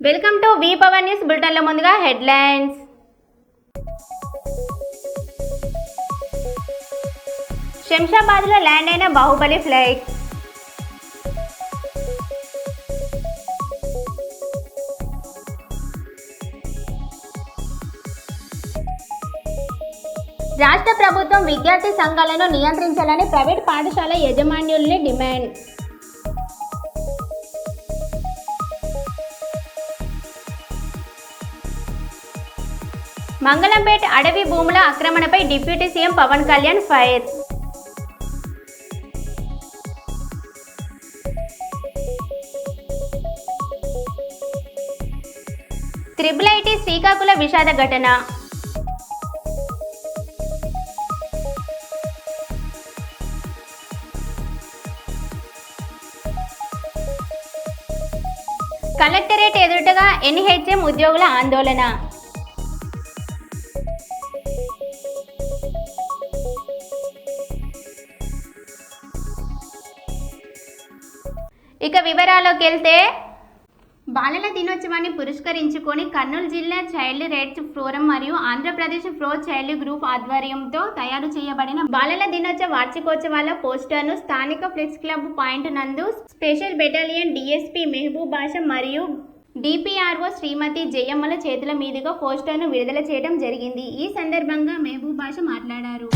Welcome to V power news బులెటిన్ల ముందుగా headlines. శంషాబాద్లో land అయిన బాహుబలి ఫ్లైట్. రాష్ట్ర ప్రభుత్వం విద్యార్థి సంఘాలను నియంత్రించాలని ప్రైవేట్ పాఠశాల యాజమాన్యుల్ని డిమాండ్. మంగళంపేట అడవి భూముల ఆక్రమణపై deputy CM Pawan Kalyan fire. Triple IT శ్రీకాకుళ విషాద ఘటన. కలెక్టరేట్ ఎదురుగా ఎన్హెచ్ఎం ఉద్యోగుల ఆందోళన. ఇక వివరాల్లోకి వెళ్తే, బాలల దినోత్సవాన్ని పురస్కరించుకొని కర్నూలు జిల్లా చైల్డ్ రైట్స్ ఫోరం మరియు ఆంధ్రప్రదేశ్ ప్రో చైల్డ్ గ్రూప్ ఆధ్వర్యంతో తయారు చేయబడిన బాలల దినోత్సవ వార్షికోత్సవాల పోస్టర్ను స్థానిక ప్రెస్ క్లబ్ పాయింట్ నందు స్పెషల్ బెటాలియన్ డిఎస్పీ మెహబూబ్ బాషా మరియు డిపిఆర్ఓ శ్రీమతి జయమ్మల చేతుల మీదుగా పోస్టర్ను విడుదల చేయడం జరిగింది. ఈ సందర్భంగా మెహబూబ్ బాషా మాట్లాడారు.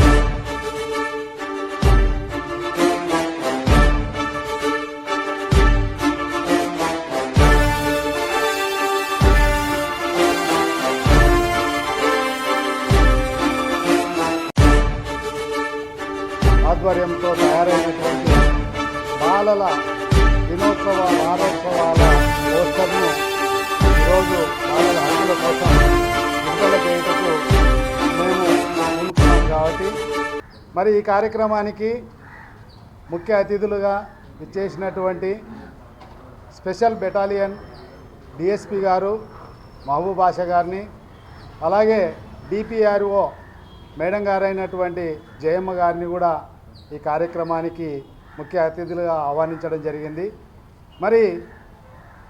ఆధ్వర్యంతో తయారైనటువంటి బాలల దినోత్సవ వారోత్సవాల పోస్టర్ను ఈరోజు బాలల హక్కుల కోసం విడుదల చేయటకు మేము అనుకున్నాం కాబట్టి మరి ఈ కార్యక్రమానికి ముఖ్య అతిథులుగా ఇచ్చేసినటువంటి స్పెషల్ బెటాలియన్ డిఎస్పి గారు మహబూబ్ బాషా గారిని, అలాగే డిపిఆర్ఓ మేడం గారైనటువంటి జయమ్మ గారిని కూడా ఈ కార్యక్రమానికి ముఖ్య అతిథులుగా ఆహ్వానించడం జరిగింది. మరి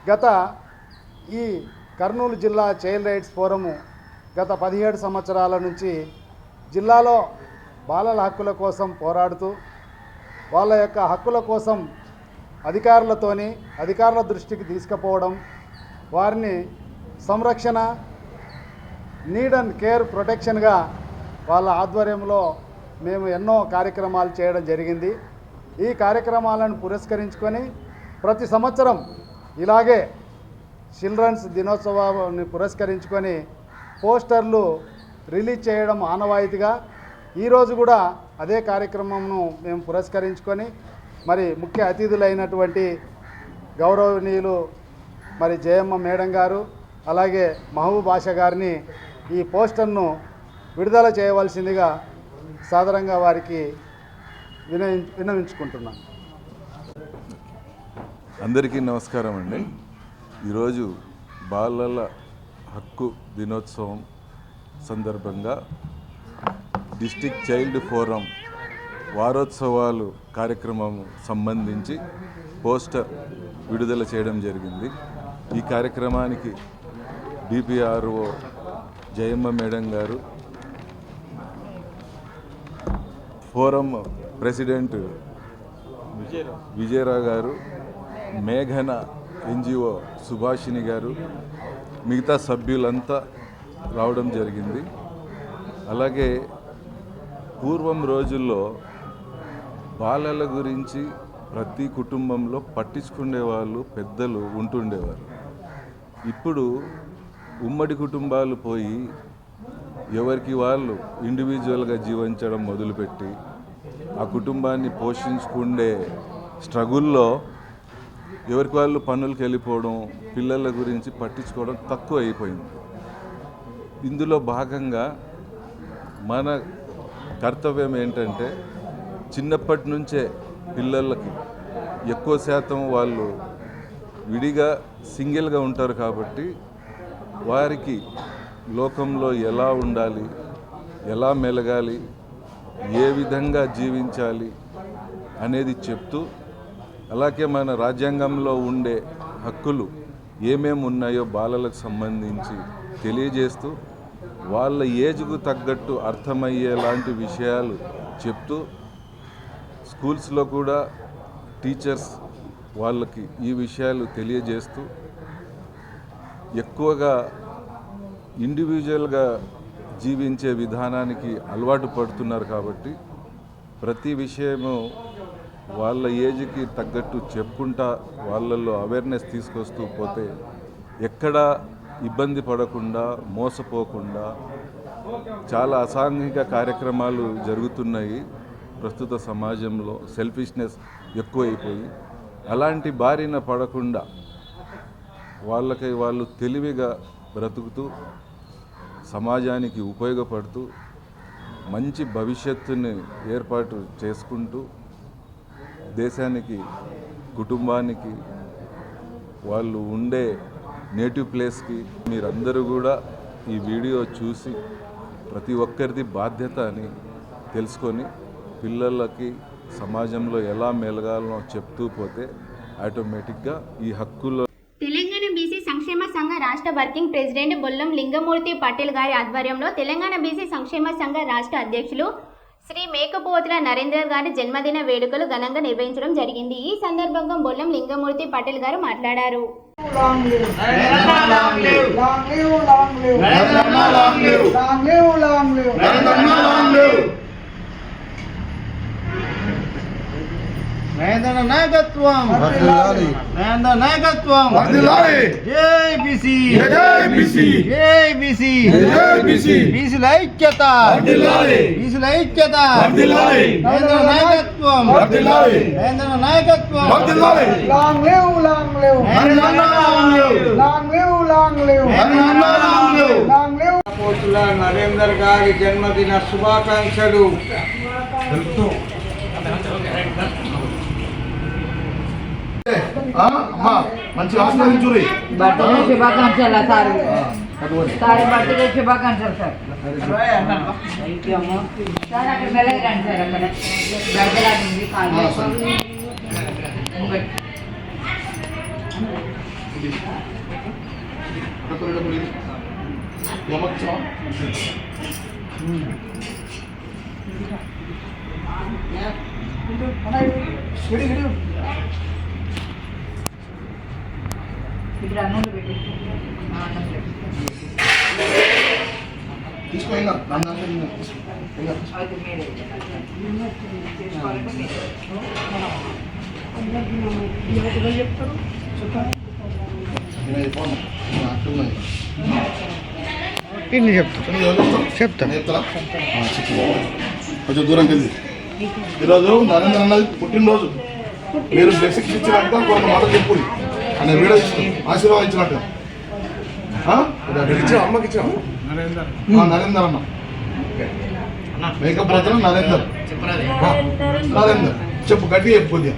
గత ఈ కర్నూలు జిల్లా చైల్డ్ రైట్స్ ఫోరము గత 17 సంవత్సరాల నుంచి జిల్లాలో బాలల హక్కుల కోసం పోరాడుతూ వాళ్ళ యొక్క హక్కుల కోసం అధికారుల దృష్టికి తీసుకుపోవడం, వారిని సంరక్షణ, నీడ్ అండ్ కేర్ ప్రొటెక్షన్గా వాళ్ళ ఆధ్వర్యంలో మేము ఎన్నో కార్యక్రమాలు చేయడం జరిగింది. ఈ కార్యక్రమాలను పురస్కరించుకొని ప్రతి సంవత్సరం ఇలాగే చిల్డ్రన్స్ దినోత్సవాన్ని పురస్కరించుకొని పోస్టర్లు రిలీజ్ చేయడం ఆనవాయితీగా ఈరోజు కూడా అదే కార్యక్రమంను మేము పురస్కరించుకొని మరి ముఖ్య అతిథులైనటువంటి గౌరవనీయులు మరి జయమ్మ మేడం గారు, అలాగే మహబూబ్ బాషా గారిని ఈ పోస్టర్ను విడుదల చేయవలసిందిగా సాదరంగా వారికి విన్నవించుకుంటున్నాను. అందరికీ నమస్కారం అండి. ఈరోజు బాలల హక్కు దినోత్సవం సందర్భంగా డిస్ట్రిక్ట్ చైల్డ్ ఫోరం వారోత్సవాలు కార్యక్రమం సంబంధించి పోస్టర్ విడుదల చేయడం జరిగింది. ఈ కార్యక్రమానికి డిపిఆర్ఓ జయమ్మ మేడం గారు, ఫోరం ప్రెసిడెంట్ విజయరావు గారు, మేఘన ఎన్జిఓ సుభాషిణి గారు, మిగతా సభ్యులంతా రావడం జరిగింది. అలాగే పూర్వం రోజుల్లో బాలల గురించి ప్రతి కుటుంబంలో పట్టించుకునే వాళ్ళు పెద్దలు ఉంటుండేవారు. ఇప్పుడు ఉమ్మడి కుటుంబాలు పోయి ఎవరికి వాళ్ళు ఇండివిజువల్గా జీవించడం మొదలుపెట్టి ఆ కుటుంబాన్ని పోషించుకునే స్ట్రగుల్లో ఎవరికి వాళ్ళు పనులకు వెళ్ళిపోవడం, పిల్లల గురించి పట్టించుకోవడం తక్కువ అయిపోయింది. ఇందులో భాగంగా మన కర్తవ్యం ఏంటంటే చిన్నప్పటి నుంచే పిల్లలకి ఎక్కువ శాతం వాళ్ళు విడిగా సింగిల్గా ఉంటారు కాబట్టి వారికి లోకంలో ఎలా ఉండాలి, ఎలా మెలగాలి, ఏ విధంగా జీవించాలి అనేది చెప్తూ, అలాగే మన రాజ్యాంగంలో ఉండే హక్కులు ఏమేమి ఉన్నాయో బాలలకు సంబంధించి తెలియజేస్తూ వాళ్ళ ఏజ్కు తగ్గట్టు అర్థమయ్యేలాంటి విషయాలు చెప్తూ స్కూల్స్లో కూడా టీచర్స్ వాళ్ళకి ఈ విషయాలు తెలియజేస్తూ ఎక్కువగా ఇండివిజువల్గా జీవించే విధానానికి అలవాటు పడుతున్నారు కాబట్టి ప్రతి విషయము వాళ్ళ ఏజ్కి తగ్గట్టు చెప్పుకుంటా వాళ్ళల్లో అవేర్నెస్ తీసుకొస్తూ పోతే ఎక్కడా ఇబ్బంది పడకుండా మోసపోకుండా చాలా అసాంఘిక కార్యక్రమాలు జరుగుతున్నాయి ప్రస్తుత సమాజంలో. సెల్ఫిష్నెస్ ఎక్కువైపోయి అలాంటి బారిన పడకుండా వాళ్ళకై వాళ్ళు తెలివిగా బ్రతుకుతూ సమాజానికి ఉపయోగపడుతూ మంచి భవిష్యత్తుని ఏర్పాటు చేసుకుంటూ దేశానికి కుటుంబానికి వాళ్ళు ఉండే నేటివ్ ప్లేస్కి మీరందరూ కూడా ఈ వీడియో చూసి ప్రతి ఒక్కరిది బాధ్యత అని తెలుసుకొని పిల్లలకి సమాజంలో ఎలా మెలగాలనో చెప్తూ పోతే ఆటోమేటిక్గా ఈ హక్కుల్లో. తెలంగాణ బీసీ సంక్షేమ సంఘ రాష్ట్ర వర్కింగ్ ప్రెసిడెంట్ బొల్లం లింగమూర్తి పటేల్ గారి ఆధ్వర్యంలో తెలంగాణ బీసీ సంక్షేమ సంఘ రాష్ట్ర అధ్యక్షులు శ్రీ మేకపోతుల నరేందర్ గారి జన్మదిన వేడుకలు ఘనంగా నిర్వహించడం జరిగింది. ఈ సందర్భంగా బొల్లం లింగమూర్తి పటేల్ గారు మాట్లాడారు. నరేంద్ర నాయకత్వం, నరేంద్ర నాయకత్వం, జై బీసీ, జై బీసీ, జై బీసీ, జై బీసీ, బీసీల ఐక్యత, బీసీల ఐక్యత, నరేంద్ర నాయకత్వం, నరేంద్ర నాయకత్వం, long live, long live, long live, long live, long live. పోతుల నరేందర్ గారి జన్మదిన శుభాకాంక్షలు. మంచి ఆస్వాదించురి. బర్త్డే శుభాకాంక్షలు సార్. సార్ బర్త్డే శుభాకాంక్షలు సార్. సార్ అక్కడ మెల్లగా రండి సార్. అక్కడ బర్త్డే కాదు ఇప్పుడు అన్నం పెట్టి తీసుకోండి. అయితే మీరే చేసుకోవాలంటే చెప్తా కొంచెం దూరం వెళ్ళి. ఈరోజు నరేంద్ర అన్నది పుట్టినరోజు. మీరు బ్లెస్సింగ్స్ ఇచ్చినట్టుగా కొంత మాట చెప్పు అనే వీడియో ఆశీర్వాదించినట్టు. అమ్మకి ఇచ్చిన నరేందర్ అన్న మేకప్ బ్రదర్ నరేందర్. నరేందర్ చెప్పు, గట్టి చెప్పు కొద్దిగా.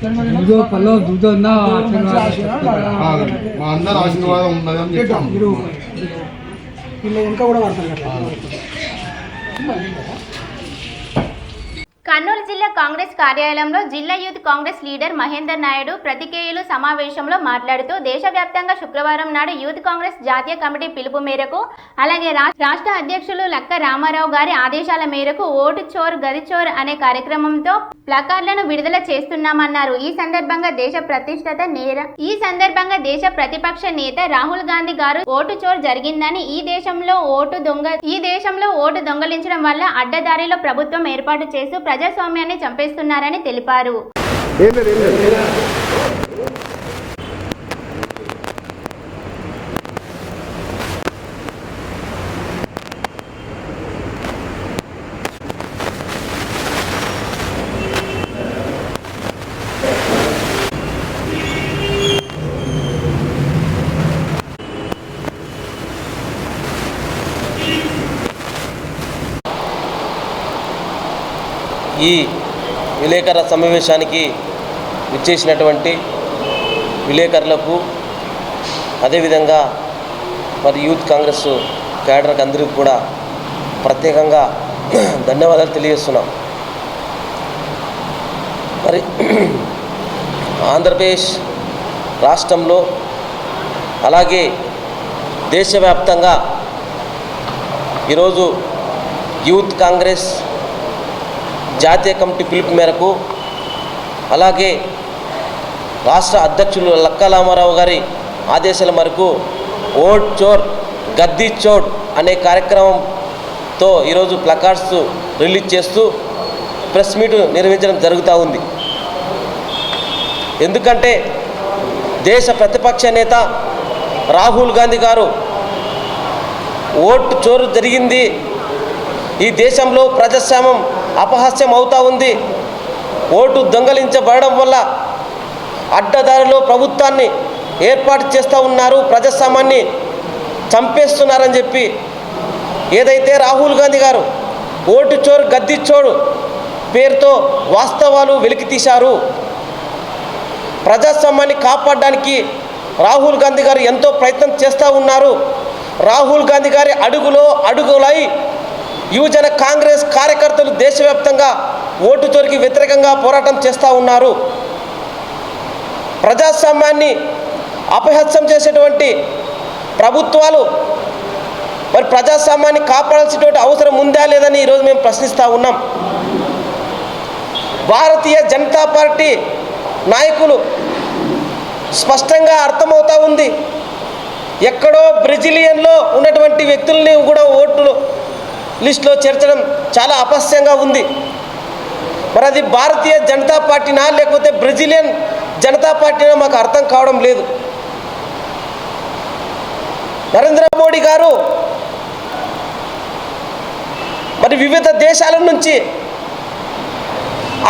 మా అందరు ఆశీర్వాదం ఉన్నది అని చెప్పాము. ఇంకా కూడా పడతాను. కర్నూలు జిల్లా కాంగ్రెస్ కార్యాలయంలో జిల్లా యూత్ కాంగ్రెస్ లీడర్ మహేందర్ నాయుడు ప్రతికేయులు సమావేశంలో మాట్లాడుతూ దేశవ్యాప్తంగా శుక్రవారం నాడు యూత్ కాంగ్రెస్ జాతీయ కమిటీ పిలుపు మేరకు అలాగే రాష్ట్ర అధ్యక్షులు లక్క రామారావు గారి ఆదేశాల మేరకు ఓటు చోర్ గది చోర్ అనే కార్యక్రమంతో ప్లకార్డులను విడుదల చేస్తున్నామన్నారు. ఈ సందర్భంగా దేశ ప్రతిపక్ష నేత రాహుల్ గాంధీ గారు ఓటు చోర్ జరిగిందని, ఈ దేశంలో ఓటు దొంగలించడం వల్ల అడ్డదారిలో ప్రభుత్వం ఏర్పాటు చేస్తూ ప్రజాస్వామ్యాన్ని చంపేస్తున్నారని తెలిపారు. ఈ విలేకరుల సమావేశానికి విచ్చేసినటువంటి విలేకరులకు అదేవిధంగా మరి యూత్ కాంగ్రెస్ క్యాడర్కి అందరికీ కూడా ప్రత్యేకంగా ధన్యవాదాలు తెలియజేస్తున్నాం. మరి ఆంధ్రప్రదేశ్ రాష్ట్రంలో అలాగే దేశవ్యాప్తంగా ఈరోజు యూత్ కాంగ్రెస్ జాతీయ కమిటీ పిలుపు మేరకు, అలాగే రాష్ట్ర అధ్యక్షులు లక్కా రామారావు గారి ఆదేశాల మేరకు ఓట్ చోర్ గద్దీ చోర్ అనే కార్యక్రమంతో ఈరోజు ప్లకార్డ్స్ రిలీజ్ చేస్తూ ప్రెస్ మీట్ నిర్వహించడం జరుగుతూ ఉంది. ఎందుకంటే దేశ ప్రతిపక్ష నేత రాహుల్ గాంధీ గారు ఓటు చోరు జరిగింది, ఈ దేశంలో ప్రజాస్వామ్యం అపహాస్యం అవుతూ ఉంది, ఓటు దొంగలించబడడం వల్ల అడ్డదారిలో ప్రభుత్వాన్ని ఏర్పాటు చేస్తూ ఉన్నారు, ప్రజాస్వామ్యాన్ని చంపేస్తున్నారని చెప్పి ఏదైతే రాహుల్ గాంధీ గారు ఓటు చోరు గద్దీ చోరు పేరుతో వాస్తవాలు వెలికితీశారు. ప్రజాస్వామ్యాన్ని కాపాడడానికి రాహుల్ గాంధీ గారు ఎంతో ప్రయత్నం చేస్తూ ఉన్నారు. రాహుల్ గాంధీ గారి అడుగులై యువజన కాంగ్రెస్ కార్యకర్తలు దేశవ్యాప్తంగా ఓటు చోరికి వ్యతిరేకంగా పోరాటం చేస్తూ ఉన్నారు. ప్రజాస్వామ్యాన్ని అపహాస్యం చేసేటువంటి ప్రభుత్వాలు మరి ప్రజాస్వామ్యాన్ని కాపాడాల్సినటువంటి అవసరం ఉందా లేదని ఈరోజు మేము ప్రశ్నిస్తూ ఉన్నాం. భారతీయ జనతా పార్టీ నాయకులు స్పష్టంగా అర్థమవుతూ ఉంది, ఎక్కడో బ్రెజిలియన్లో ఉన్నటువంటి వ్యక్తుల్ని కూడా ఓట్లు లిస్టులో చేర్చడం చాలా అపహాస్యంగా ఉంది. మరి అది భారతీయ జనతా పార్టీనా లేకపోతే బ్రెజిలియన్ జనతా పార్టీనా మాకు అర్థం కావడం లేదు. నరేంద్ర మోడీ గారు మరి వివిధ దేశాల నుంచి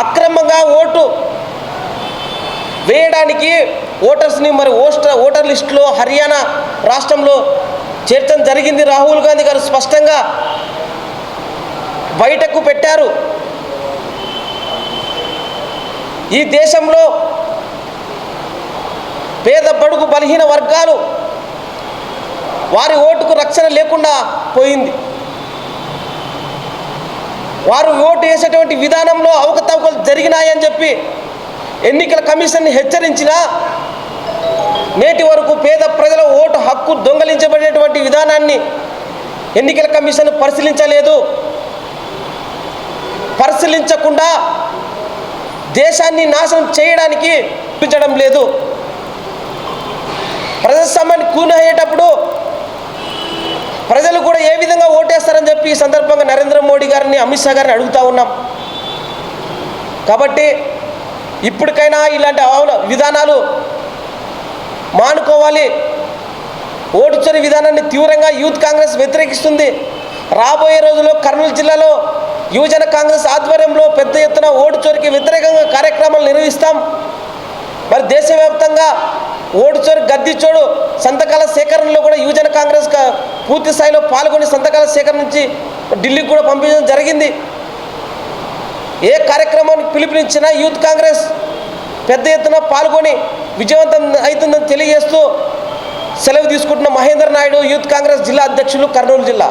అక్రమంగా ఓటు వేయడానికి ఓటర్స్ని మరి ఓటర్ లిస్టులో హర్యానా రాష్ట్రంలో చేర్చడం జరిగింది. రాహుల్ గాంధీ గారు స్పష్టంగా బయటకు పెట్టారు. ఈ దేశంలో పేద బడుగు బలహీన వర్గాలు వారి ఓటుకు రక్షణ లేకుండా పోయింది. వారు ఓటు వేసేటువంటి విధానంలో అవకతవకలు జరిగినాయని చెప్పి ఎన్నికల కమిషన్ని హెచ్చరించినా నేటి వరకు పేద ప్రజల ఓటు హక్కు దొంగలించబడినటువంటి విధానాన్ని ఎన్నికల కమిషన్ పరిశీలించలేదు. పరిశీలించకుండా దేశాన్ని నాశనం చేయడానికి చూపించడం లేదు. ప్రజాస్వామ్యాన్ని కూనయ్యేటప్పుడు ప్రజలు కూడా ఏ విధంగా ఓటేస్తారని చెప్పి ఈ సందర్భంగా నరేంద్ర మోడీ గారిని, అమిత్ షా గారిని అడుగుతూ ఉన్నాం. కాబట్టి ఇప్పటికైనా ఇలాంటి విధానాలు మానుకోవాలి. ఓటు చోరీ విధానాన్ని తీవ్రంగా యూత్ కాంగ్రెస్ వ్యతిరేకిస్తుంది. రాబోయే రోజుల్లో కర్నూలు జిల్లాలో యువజన కాంగ్రెస్ ఆధ్వర్యంలో పెద్ద ఎత్తున ఓటు చోరీకి వ్యతిరేకంగా కార్యక్రమాలు నిర్వహిస్తాం. మరి దేశవ్యాప్తంగా ఓటు చోరీ గద్దీ చోరు సంతకాల సేకరణలో కూడా యువజన కాంగ్రెస్ పూర్తి స్థాయిలో పాల్గొని సంతకాల సేకరణ నుంచి ఢిల్లీకి కూడా పంపించడం జరిగింది. ఏ కార్యక్రమానికి పిలుపునిచ్చినా యూత్ కాంగ్రెస్ పెద్ద ఎత్తున పాల్గొని విజయవంతం అవుతుందని తెలియజేస్తూ సెలవు తీసుకుంటున్న మహేందర్ నాయుడు, యూత్ కాంగ్రెస్ జిల్లా అధ్యక్షులు, కర్నూలు జిల్లా.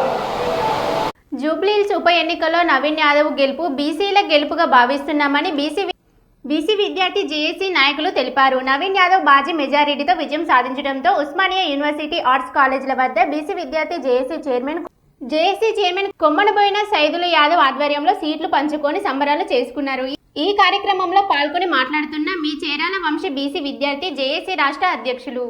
జూబ్లీహిల్స్ ఉప ఎన్నికల్లో నవీన్ యాదవ్ గెలుపు బీసీల గెలుపుగా భావిస్తున్నామని బీసీ విద్యార్థి జేఏసీ నాయకులు తెలిపారు. నవీన్ యాదవ్ భారీ మెజారిటీతో విజయం సాధించడంతో ఉస్మానియా యూనివర్సిటీ ఆర్ట్స్ కాలేజీల వద్ద బీసీ విద్యార్థి జేఏసీ చైర్మన్ కొమ్మనబోయిన సైదులు యాదవ్ ఆధ్వర్యంలో సీట్లు పంచుకొని సంబరాలు చేసుకున్నారు. ఈ కార్యక్రమంలో పాల్గొని మాట్లాడుతున్న మీ చేరాల వంశీ బీసీ విద్యార్థి జేఏసీ రాష్ట్ర అధ్యక్షులు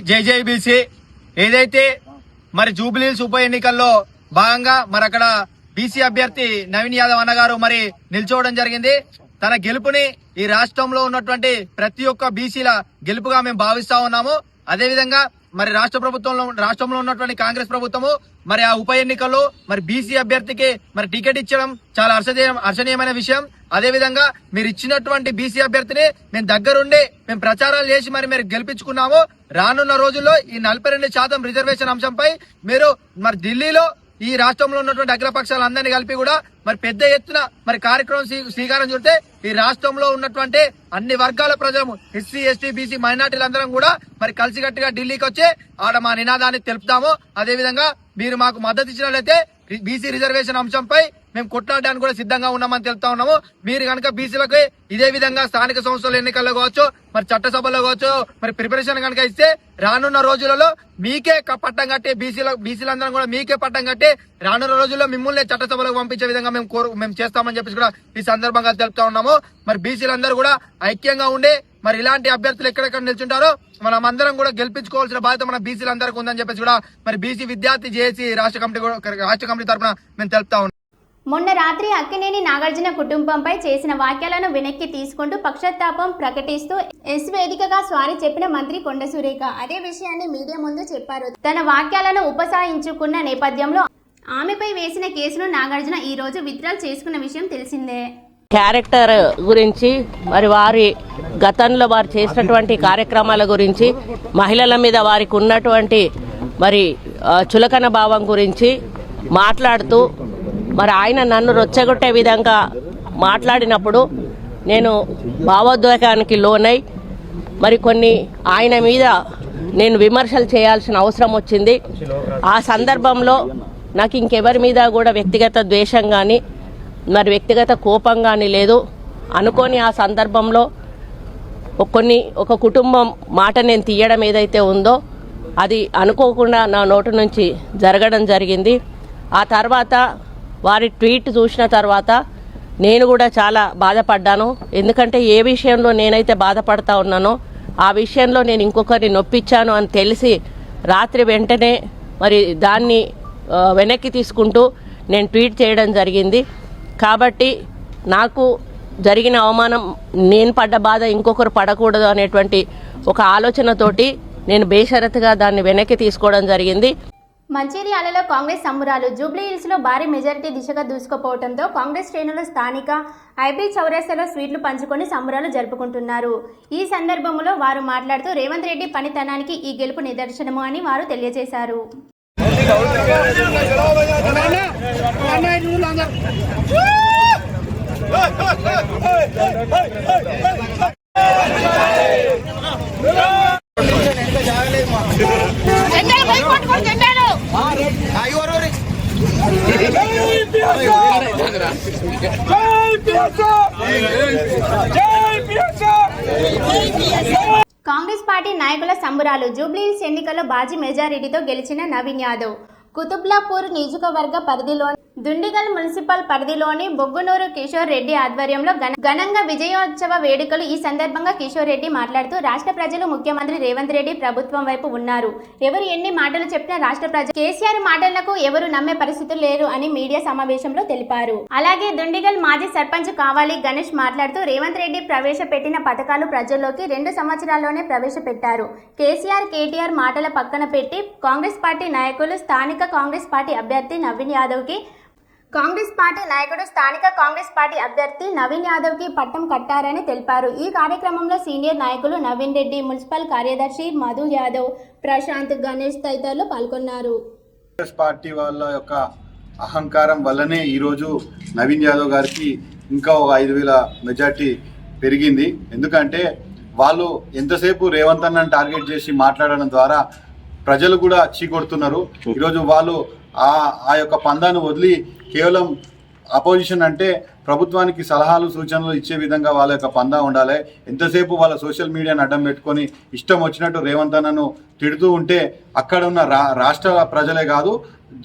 జేజేబీసీ ఏదైతే మరి జూబ్లీహిల్స్ ఉప ఎన్నికల్లో భాగంగా మరి అక్కడ బీసీ అభ్యర్థి నవీన్ యాదవ్ అన్నగారు మరి నిల్చోవడం జరిగింది. తన గెలుపుని ఈ రాష్ట్రంలో ఉన్నటువంటి ప్రతి ఒక్క బీసీల గెలుపుగా మేము భావిస్తా ఉన్నాము. అదేవిధంగా మరి రాష్ట్రంలో ఉన్నటువంటి కాంగ్రెస్ ప్రభుత్వము మరి ఆ ఉప ఎన్నికల్లో మరి బీసీ అభ్యర్థికి మరి టికెట్ ఇచ్చడం చాలా హర్షణీయమైన విషయం. అదేవిధంగా మీరు ఇచ్చినటువంటి బీసీ అభ్యర్థిని మేము దగ్గరుండి మేము ప్రచారాలు చేసి మరి గెలిపించుకున్నాము. రానున్న రోజుల్లో ఈ 42% రిజర్వేషన్ అంశంపై మీరు మరి ఢిల్లీలో ఈ రాష్ట్రంలో ఉన్నటువంటి అగ్రపక్షాలందరినీ కలిపి కూడా మరి పెద్ద ఎత్తున మరి కార్యక్రమం శ్రీకారం చుడితే ఈ రాష్ట్రంలో ఉన్నటువంటి అన్ని వర్గాల ప్రజలు ఎస్సీ, ఎస్టీ, బీసీ మైనార్టీలందరం కూడా మరి కలిసికట్టుగా ఢిల్లీకి వచ్చి ఆడ మా నినాదాన్ని తెలుపుతాము. అదేవిధంగా మీరు మాకు మద్దతు ఇచ్చినట్లయితే బీసీ రిజర్వేషన్ అంశంపై మేము కొట్లాడడానికి కూడా సిద్ధంగా ఉన్నామని తెలుపుతా ఉన్నాము. మీరు కనుక బీసీలకు ఇదే విధంగా స్థానిక సంస్థల ఎన్నికల్లో కావచ్చు, మరి చట్టసభలో కావచ్చు, మరి ప్రిపరేషన్ కనుక ఇస్తే రానున్న రోజులలో మీకే పట్టం కట్టి బీసీలందరం కూడా మీకే పట్టం కట్టి రానున్న రోజుల్లో మిమ్మల్ని చట్టసభలకు పంపించే విధంగా మేము చేస్తామని చెప్పేసి కూడా ఈ సందర్భంగా తెలుపుతా ఉన్నాము. మరి బీసీలందరూ కూడా ఐక్యంగా ఉండి మరి ఇలాంటి అభ్యర్థులు ఎక్కడెక్కడ నిల్చుంటారో మనం అందరం కూడా గెలిపించుకోవాల్సిన బాధ్యత మన బీసీలందరికీ ఉందని చెప్పేసి కూడా మరి బీసీ విద్యార్థి జేఏసీ రాష్ట్ర కమిటీ తరఫున మేము తెలుపుతా ఉన్నాం. మొన్న రాత్రి అక్కినేని నాగార్జున కుటుంబంపై చేసిన వ్యాఖ్యలను వెనక్కి తీసుకుంటూ పక్షతాపం ప్రకటిస్తూ ఎస్ వేదికగా సారీ చెప్పిన మంత్రి కొండ సురేఖ అదే విషయాన్ని మీడియా ముందు చెప్పారు. తన వాక్యాలను ఉపసంహరించుకున్న నేపథ్యంలో ఆమెపై వేసిన కేసును నాగార్జున ఈ రోజు విత్డ్రాల్ చేసుకున్న విషయం తెలిసిందే. క్యారెక్టర్ గురించి, మరి వారి గతంలో వారు చేసినటువంటి కార్యక్రమాల గురించి, మహిళల మీద వారికి ఉన్నటువంటి మరి చులకన భావం గురించి మాట్లాడుతూ మరి ఆయన నన్ను రొచ్చగొట్టే విధంగా మాట్లాడినప్పుడు నేను భావోద్వేగానికి లోనై మరి కొన్ని ఆయన మీద నేను విమర్శలు చేయాల్సిన అవసరం వచ్చింది. ఆ సందర్భంలో నాకు ఇంకెవరి మీద కూడా వ్యక్తిగత ద్వేషం కానీ మరి వ్యక్తిగత కోపం కానీ లేదు. అనుకోని ఆ సందర్భంలో ఒక కుటుంబం మాట నేను తీయడం ఏదైతే ఉందో అది అనుకోకుండా నా నోటి నుంచి జరగడం జరిగింది. ఆ తర్వాత వారి ట్వీట్ చూసిన తర్వాత నేను కూడా చాలా బాధపడ్డాను. ఎందుకంటే ఏ విషయంలో నేనైతే బాధపడతా ఉన్నానో ఆ విషయంలో నేను ఇంకొకరిని నొప్పించాను అని తెలిసి రాత్రి వెంటనే మరి దాన్ని వెనక్కి తీసుకుంటూ నేను ట్వీట్ చేయడం జరిగింది. కాబట్టి నాకు జరిగిన అవమానం, నేను పడ్డ బాధ ఇంకొకరు పడకూడదు అనేటువంటి ఒక ఆలోచనతోటి నేను బేషరతుగా దాన్ని వెనక్కి తీసుకోవడం జరిగింది. మంచిర్యాలలో కాంగ్రెస్ సంబరాలు. జూబ్లీ హిల్స్ లో భారీ మెజారిటీ దిశగా దూసుకుపోవడంతో కాంగ్రెస్ శ్రేణులు స్థానిక ఐబీ చౌరస్తాలో స్వీట్లు పంచుకొని సంబరాలు జరుపుకుంటున్నారు. ఈ సందర్భంలో వారు మాట్లాడుతూ రేవంత్ రెడ్డి పనితనానికి ఈ గెలుపు నిదర్శనము అని వారు తెలియజేశారు. కాంగ్రెస్ పార్టీ నాయకుల సంబరాలు. జూబ్లీహిల్స్ ఎన్నికల్లో భారీ మెజారిటీతో గెలిచిన నవీన్ యాదవ్ కుతుబ్లాపూర్ నియోజకవర్గ పరిధిలోని దుండిగల్ మున్సిపల్ పరిధిలోని బొగ్గునూరు కిషోర్ రెడ్డి ఆధ్వర్యంలో ఘనంగా విజయోత్సవ వేడుకలు. ఈ సందర్భంగా కిషోర్ రెడ్డి మాట్లాడుతూ రాష్ట్ర ప్రజలు ముఖ్యమంత్రి రేవంత్ రెడ్డి ప్రభుత్వం వైపు ఉన్నారు. ఎవరు ఎన్ని మాటలు చెప్పినా రాష్ట్ర ప్రజలు కేసీఆర్ మాటలకు ఎవరు నమ్మే పరిస్థితులు లేరు అని మీడియా సమావేశంలో తెలిపారు. అలాగే దుండిగల్ మాజీ సర్పంచ్ కావాలి గణేష్ మాట్లాడుతూ రేవంత్ రెడ్డి ప్రవేశపెట్టిన పథకాలు ప్రజల్లోకి 2 సంవత్సరాల్లోనే ప్రవేశపెట్టారు. కేసీఆర్ కేటీఆర్ మాటల పక్కన పెట్టి కాంగ్రెస్ పార్టీ నాయకులు స్థానిక కాంగ్రెస్ పార్టీ అభ్యర్థి నవీన్ యాదవ్ కి పట్టం కట్టారని తెలిపారు. ఈ కార్యక్రమంలో సీనియర్ నాయకులు నవీన్ రెడ్డి, మున్సిపల్ కార్యదర్శి మధు యాదవ్, ప్రశాంత్, గణేష్ తదితరులు పాల్గొన్నారు. కాంగ్రెస్ పార్టీ వాళ్ళ యొక్క అహంకారం వల్లనే ఈరోజు నవీన్ యాదవ్ గారికి ఇంకా ఒక 5,000 మెజార్టీ పెరిగింది. ఎందుకంటే వాళ్ళు ఎంతసేపు రేవంత్ అన్నని టార్గెట్ చేసి మాట్లాడడం ద్వారా ప్రజలు కూడా చీకొడుతున్నారు. ఈరోజు వాళ్ళు ఆ యొక్క పందాను వదిలి కేవలం అపోజిషన్ అంటే ప్రభుత్వానికి సలహాలు సూచనలు ఇచ్చే విధంగా వాళ్ళ యొక్క పందా ఉండాలి. ఎంతసేపు వాళ్ళ సోషల్ మీడియాను అడ్డం పెట్టుకొని ఇష్టం వచ్చినట్టు రేవంత్ అన్నను తిడుతూ ఉంటే అక్కడ ఉన్న రాష్ట్ర ప్రజలే కాదు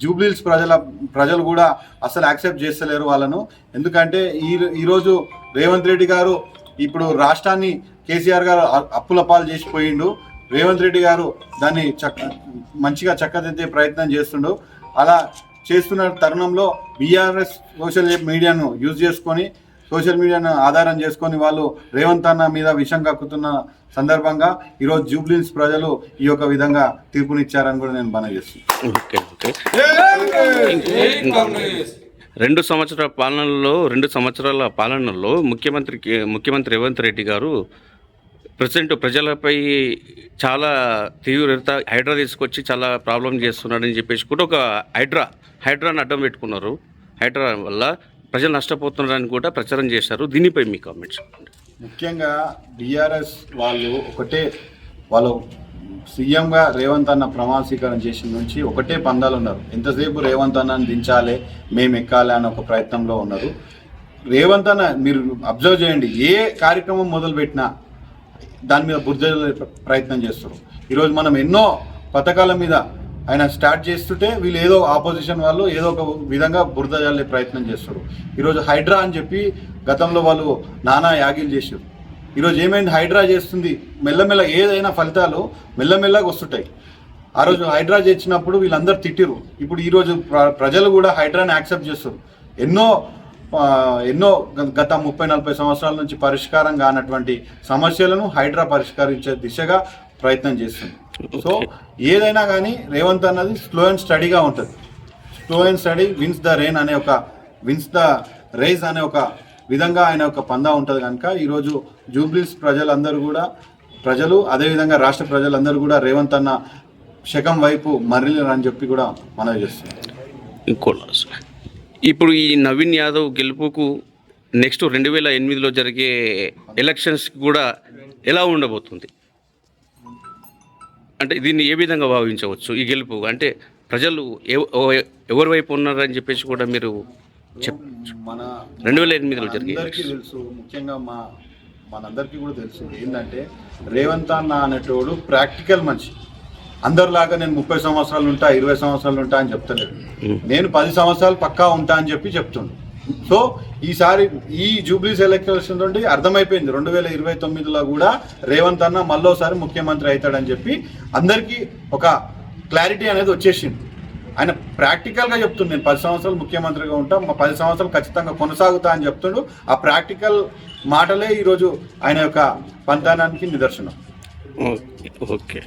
జూబ్లీహిల్స్ ప్రజలు కూడా అసలు యాక్సెప్ట్ చేస్తలేరు వాళ్ళను. ఎందుకంటే ఈరోజు రేవంత్ రెడ్డి గారు ఇప్పుడు రాష్ట్రాన్ని కేసీఆర్ గారు అప్పుల పాలు చేసిపోయిండు. రేవంత్ రెడ్డి గారు దాన్ని మంచిగా చక్కదిద్దే ప్రయత్నం చేస్తుండు. అలా చేస్తున్న తరుణంలో బీఆర్ఎస్ సోషల్ మీడియాను యూజ్ చేసుకొని సోషల్ మీడియాను ఆధారం చేసుకొని వాళ్ళు రేవంత్ అన్న మీద విషం కక్కుతున్న సందర్భంగా ఈరోజు జూబ్లీహిల్స్ ప్రజలు ఈ యొక్క విధంగా తీర్పునిచ్చారని కూడా నేను మనవి చేస్తున్నాను. 2 సంవత్సరాల పాలనలో ముఖ్యమంత్రి రేవంత్ రెడ్డి గారు ప్రజెంట్ ప్రజలపై చాలా తీవ్రత హైడ్రా తీసుకొచ్చి చాలా ప్రాబ్లం చేస్తున్నాడని చెప్పేసి కూడా ఒక హైడ్రాని అడ్డం పెట్టుకున్నారు. హైడ్రా వల్ల ప్రజలు నష్టపోతున్నారని కూడా ప్రచారం చేశారు. దీనిపై మీ కామెంట్స్. ముఖ్యంగా బీఆర్ఎస్ వాళ్ళు ఒకటే వాళ్ళు సీఎంగా రేవంత్ అన్న ప్రమాణ స్వీకారం చేసిన నుంచి ఒకటే పందాలు ఉన్నారు. ఎంతసేపు రేవంత్ అన్నని దించాలి, మేము ఎక్కాలి అనే ఒక ప్రయత్నంలో ఉన్నారు. రేవంత్ అన్న మీరు అబ్జర్వ్ చేయండి, ఏ కార్యక్రమం మొదలుపెట్టినా దాని మీద బురద జల్లే ప్రయత్నం చేస్తారు. ఈరోజు మనం ఎన్నో పథకాల మీద ఆయన స్టార్ట్ చేస్తుంటే వీళ్ళు ఏదో ఆపోజిషన్ వాళ్ళు ఏదో ఒక విధంగా బురద జల్లే ప్రయత్నం చేస్తారు. ఈరోజు హైడ్రా అని చెప్పి గతంలో వాళ్ళు నానా యాగిలు చేశారు. ఈరోజు ఏమైంది, హైడ్రా చేస్తుంది మెల్లమెల్ల ఏదైనా ఫలితాలు మెల్లమెల్లగా వస్తుంటాయి. ఆ రోజు హైడ్రా చేసినప్పుడు వీళ్ళందరూ తిట్టిరు. ఇప్పుడు ఈరోజు ప్రజలు కూడా హైడ్రాని యాక్సెప్ట్ చేస్తారు. ఎన్నో గత 30-40 సంవత్సరాల నుంచి పరిష్కారం కానటువంటి సమస్యలను హైడ్రా పరిష్కరించే దిశగా ప్రయత్నం చేస్తుంది. సో ఏదైనా కానీ రేవంత్ అన్నది స్లో అండ్ స్టడీగా ఉంటుంది. Slow and steady wins the race అనే ఒక విధంగా ఆయన ఒక పందా ఉంటుంది. కనుక ఈరోజు జూబ్లీస్ ప్రజలు అదేవిధంగా రాష్ట్ర ప్రజలందరూ కూడా రేవంత్ అన్న శకం వైపు మరలిరని చెప్పి కూడా మనవి చేస్తున్నారు. ఇప్పుడు ఈ నవీన్ యాదవ్ గెలుపుకు నెక్స్ట్ 2008లో జరిగే ఎలక్షన్స్ కూడా ఎలా ఉండబోతుంది? అంటే దీన్ని ఏ విధంగా భావించవచ్చు? ఈ గెలుపు అంటే ప్రజలు ఎవరి వైపు ఉన్నారని చెప్పేసి కూడా మీరు మన 2008లో జరిగే తెలుసు, ముఖ్యంగా మనందరికీ కూడా తెలుసు ఏంటంటే రేవంత్ అన్న అనేటోడు ప్రాక్టికల్ మనిషి. అందరిలాగా నేను 30 సంవత్సరాలు ఉంటా 20 సంవత్సరాలు ఉంటా అని చెప్తలేదు. నేను 10 సంవత్సరాలు పక్కా ఉంటా అని చెప్తుండు. సో ఈసారి ఈ జూబ్లీస్ ఎలక్షన్ తోటి అర్థమైపోయింది 2029లో కూడా రేవంత్ అన్న మళ్ళోసారి ముఖ్యమంత్రి అవుతాడని చెప్పి అందరికీ ఒక క్లారిటీ అనేది వచ్చేసింది. ఆయన ప్రాక్టికల్గా చెప్తుండు, నేను 10 సంవత్సరాలు ముఖ్యమంత్రిగా ఉంటా, 10 సంవత్సరాలు ఖచ్చితంగా కొనసాగుతా అని చెప్తుండు. ఆ ప్రాక్టికల్ మాటలే ఈరోజు ఆయన యొక్క పంతానానికి నిదర్శనం. ఓకే.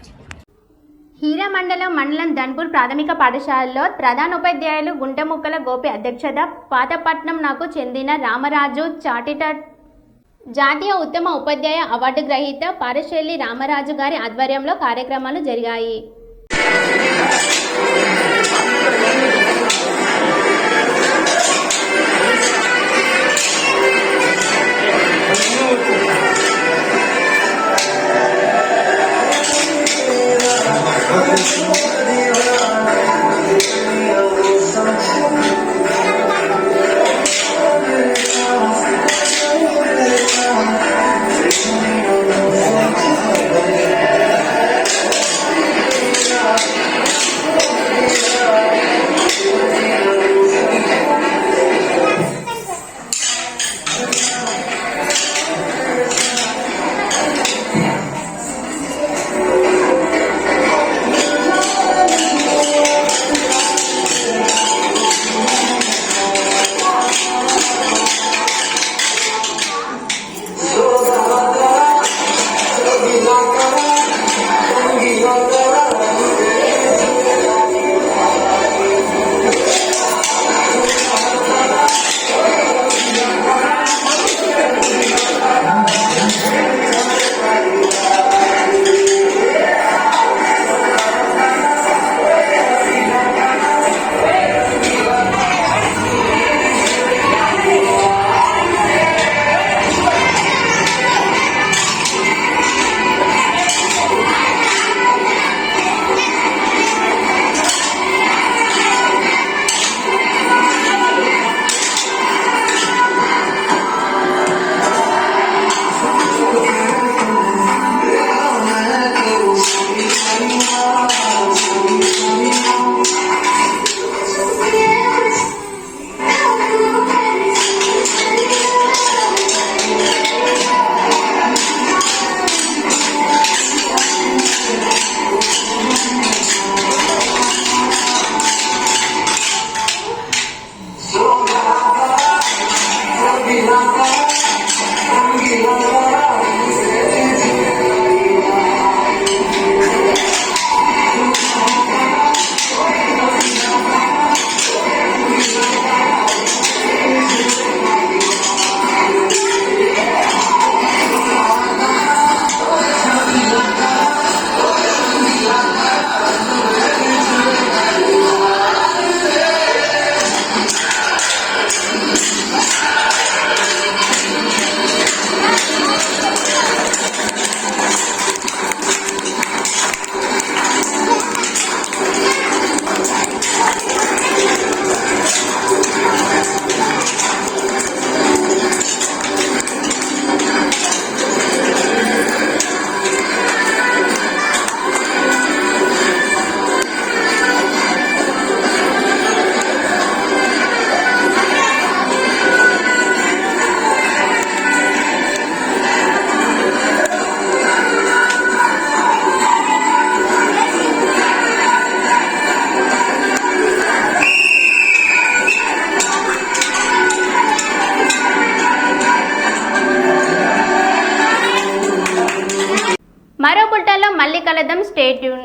మండలం ధన్పూర్ ప్రాథమిక పాఠశాలలో ప్రధానోపాధ్యాయులు గుంటముక్కల గోపి అధ్యక్షత పాతపట్నం నాకు చెందిన రామరాజు జాతీయ ఉత్తమ ఉపాధ్యాయ అవార్డు గ్రహీత పారశెల్లి రామరాజు గారి ఆధ్వర్యంలో కార్యక్రమాలు జరిగాయి. కలుద్దాం. Stay tune.